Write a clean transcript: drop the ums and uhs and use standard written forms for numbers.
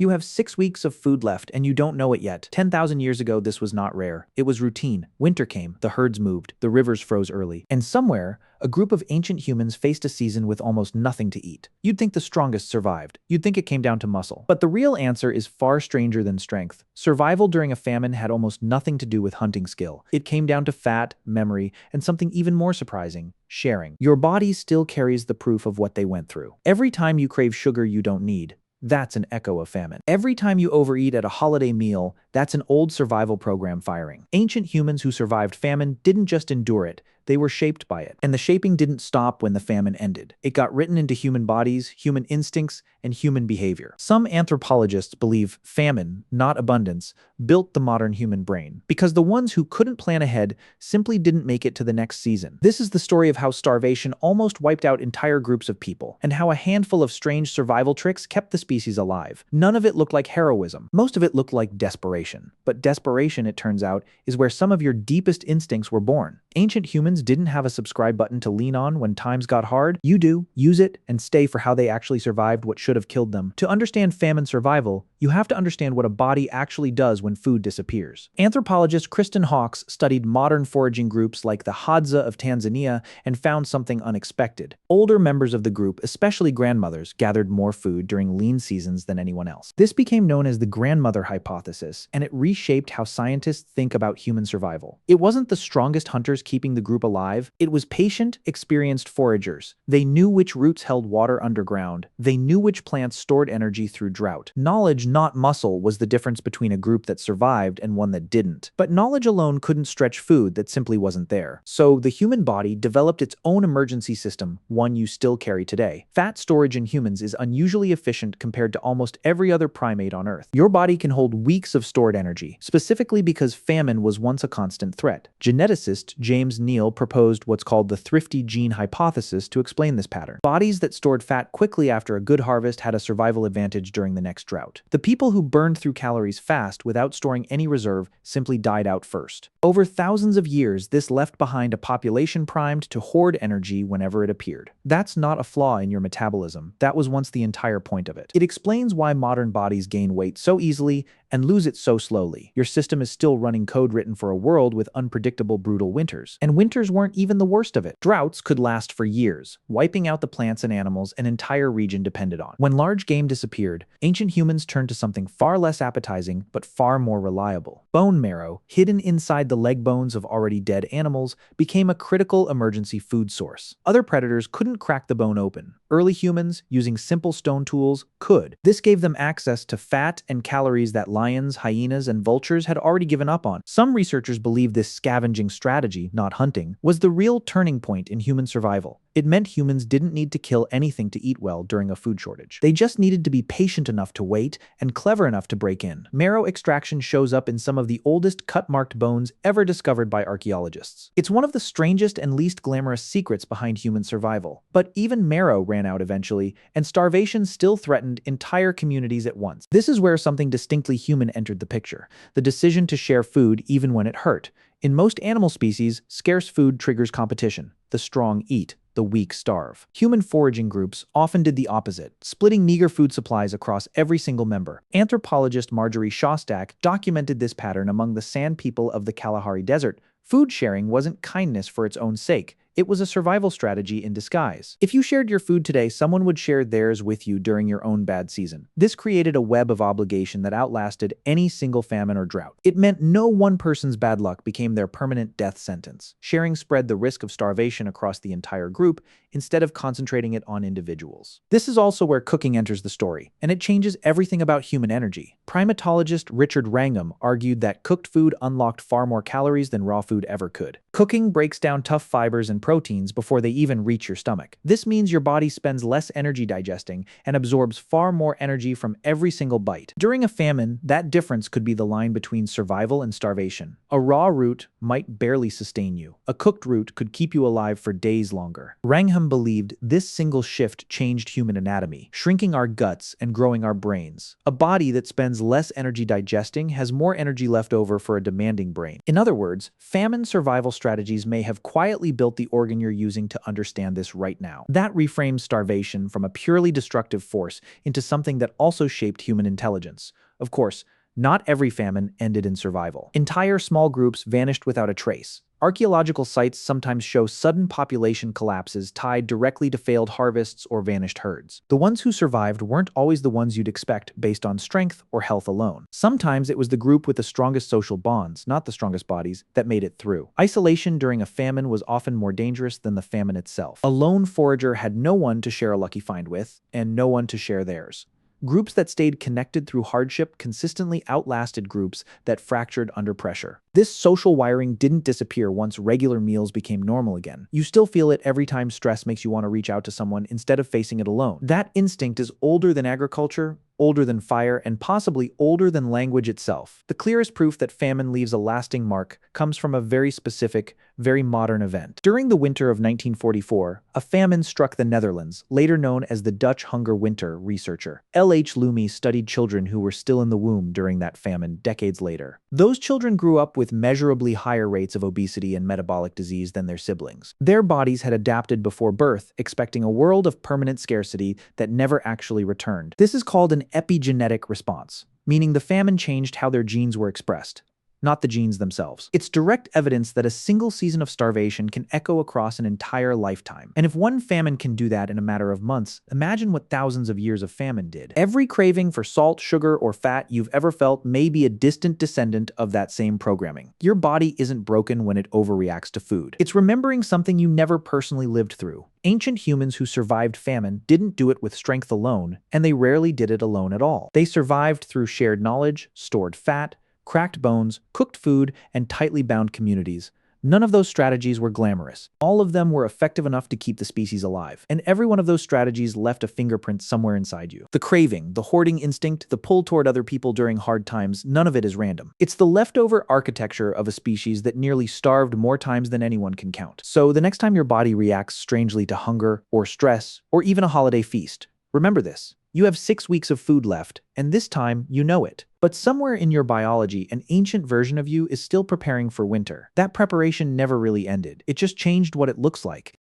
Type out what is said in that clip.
You have 6 weeks of food left and you don't know it yet. 10,000 years ago, this was not rare. It was routine. Winter came, the herds moved, the rivers froze early. And somewhere, a group of ancient humans faced a season with almost nothing to eat. You'd think the strongest survived. You'd think it came down to muscle. But the real answer is far stranger than strength. Survival during a famine had almost nothing to do with hunting skill. It came down to fat, memory, and something even more surprising: sharing. Your body still carries the proof of what they went through. Every time you crave sugar you don't need, that's an echo of famine. Every time you overeat at a holiday meal, that's an old survival program firing. Ancient humans who survived famine didn't just endure it, they were shaped by it. And the shaping didn't stop when the famine ended. It got written into human bodies, human instincts, and human behavior. Some anthropologists believe famine, not abundance, built the modern human brain, because the ones who couldn't plan ahead simply didn't make it to the next season. This is the story of how starvation almost wiped out entire groups of people, and how a handful of strange survival tricks kept the species alive. None of it looked like heroism. Most of it looked like desperation. But desperation, it turns out, is where some of your deepest instincts were born. Ancient humans didn't have a subscribe button to lean on when times got hard. You do. Use it and stay for how they actually survived what should have killed them. To understand famine survival, you have to understand what a body actually does when food disappears. Anthropologist Kristen Hawkes studied modern foraging groups like the Hadza of Tanzania and found something unexpected. Older members of the group, especially grandmothers, gathered more food during lean seasons than anyone else. This became known as the grandmother hypothesis, and it reshaped how scientists think about human survival. It wasn't the strongest hunters keeping the group alive, it was patient, experienced foragers. They knew which roots held water underground. They knew which plants stored energy through drought. Knowledge, not muscle, was the difference between a group that survived and one that didn't. But knowledge alone couldn't stretch food that simply wasn't there. So the human body developed its own emergency system, one you still carry today. Fat storage in humans is unusually efficient compared to almost every other primate on Earth. Your body can hold weeks of stored energy, specifically because famine was once a constant threat. Geneticist James Neal proposed what's called the thrifty gene hypothesis to explain this pattern. Bodies that stored fat quickly after a good harvest had a survival advantage during the next drought. The people who burned through calories fast without storing any reserve simply died out first. Over thousands of years, this left behind a population primed to hoard energy whenever it appeared. That's not a flaw in your metabolism. That was once the entire point of it. It explains why modern bodies gain weight so easily and lose it so slowly. Your system is still running code written for a world with unpredictable, brutal winters. And winters weren't even the worst of it. Droughts could last for years, wiping out the plants and animals an entire region depended on. When large game disappeared, ancient humans turned to something far less appetizing but far more reliable. Bone marrow, hidden inside the leg bones of already dead animals, became a critical emergency food source. Other predators couldn't crack the bone open. Early humans, using simple stone tools, could. This gave them access to fat and calories that lions, hyenas, and vultures had already given up on. Some researchers believe this scavenging strategy, not hunting, was the real turning point in human survival. It meant humans didn't need to kill anything to eat well during a food shortage. They just needed to be patient enough to wait and clever enough to break in. Marrow extraction shows up in some of the oldest cut-marked bones ever discovered by archaeologists. It's one of the strangest and least glamorous secrets behind human survival. But even marrow ran out eventually, and starvation still threatened entire communities at once. This is where something distinctly human entered the picture: the decision to share food even when it hurt. In most animal species, scarce food triggers competition. The strong eat, the weak starve. Human foraging groups often did the opposite, splitting meager food supplies across every single member. Anthropologist Marjorie Shostak documented this pattern among the San people of the Kalahari Desert. Food sharing wasn't kindness for its own sake. It was a survival strategy in disguise. If you shared your food today, someone would share theirs with you during your own bad season. This created a web of obligation that outlasted any single famine or drought. It meant no one person's bad luck became their permanent death sentence. Sharing spread the risk of starvation across the entire group instead of concentrating it on individuals. This is also where cooking enters the story, and it changes everything about human energy. Primatologist Richard Wrangham argued that cooked food unlocked far more calories than raw food ever could. Cooking breaks down tough fibers and proteins before they even reach your stomach. This means your body spends less energy digesting and absorbs far more energy from every single bite. During a famine, that difference could be the line between survival and starvation. A raw root might barely sustain you. A cooked root could keep you alive for days longer. Wrangham believed this single shift changed human anatomy, shrinking our guts and growing our brains. A body that spends less energy digesting has more energy left over for a demanding brain. In other words, famine survival strategies strategies may have quietly built the organ you're using to understand this right now. That reframes starvation from a purely destructive force into something that also shaped human intelligence. Of course, not every famine ended in survival. Entire small groups vanished without a trace. Archaeological sites sometimes show sudden population collapses tied directly to failed harvests or vanished herds. The ones who survived weren't always the ones you'd expect based on strength or health alone. Sometimes it was the group with the strongest social bonds, not the strongest bodies, that made it through. Isolation during a famine was often more dangerous than the famine itself. A lone forager had no one to share a lucky find with, and no one to share theirs. Groups that stayed connected through hardship consistently outlasted groups that fractured under pressure. This social wiring didn't disappear once regular meals became normal again. You still feel it every time stress makes you want to reach out to someone instead of facing it alone. That instinct is older than agriculture, older than fire, and possibly older than language itself. The clearest proof that famine leaves a lasting mark comes from a very specific, very modern event. During the winter of 1944, a famine struck the Netherlands, later known as the Dutch hunger winter. Researcher L.H. Loomy studied children who were still in the womb during that famine decades later. Those children grew up with measurably higher rates of obesity and metabolic disease than their siblings. Their bodies had adapted before birth, expecting a world of permanent scarcity that never actually returned. This is called an epigenetic response, meaning the famine changed how their genes were expressed, not the genes themselves. It's direct evidence that a single season of starvation can echo across an entire lifetime. And if one famine can do that in a matter of months, imagine what thousands of years of famine did. Every craving for salt, sugar, or fat you've ever felt may be a distant descendant of that same programming. Your body isn't broken when it overreacts to food. It's remembering something you never personally lived through. Ancient humans who survived famine didn't do it with strength alone, and they rarely did it alone at all. They survived through shared knowledge, stored fat, cracked bones, cooked food, and tightly bound communities. None of those strategies were glamorous. All of them were effective enough to keep the species alive. And every one of those strategies left a fingerprint somewhere inside you. The craving, the hoarding instinct, the pull toward other people during hard times, none of it is random. It's the leftover architecture of a species that nearly starved more times than anyone can count. So the next time your body reacts strangely to hunger, or stress, or even a holiday feast, remember this. You have 6 weeks of food left, and this time you know it. But somewhere in your biology, an ancient version of you is still preparing for winter. That preparation never really ended. It just changed what it looks like.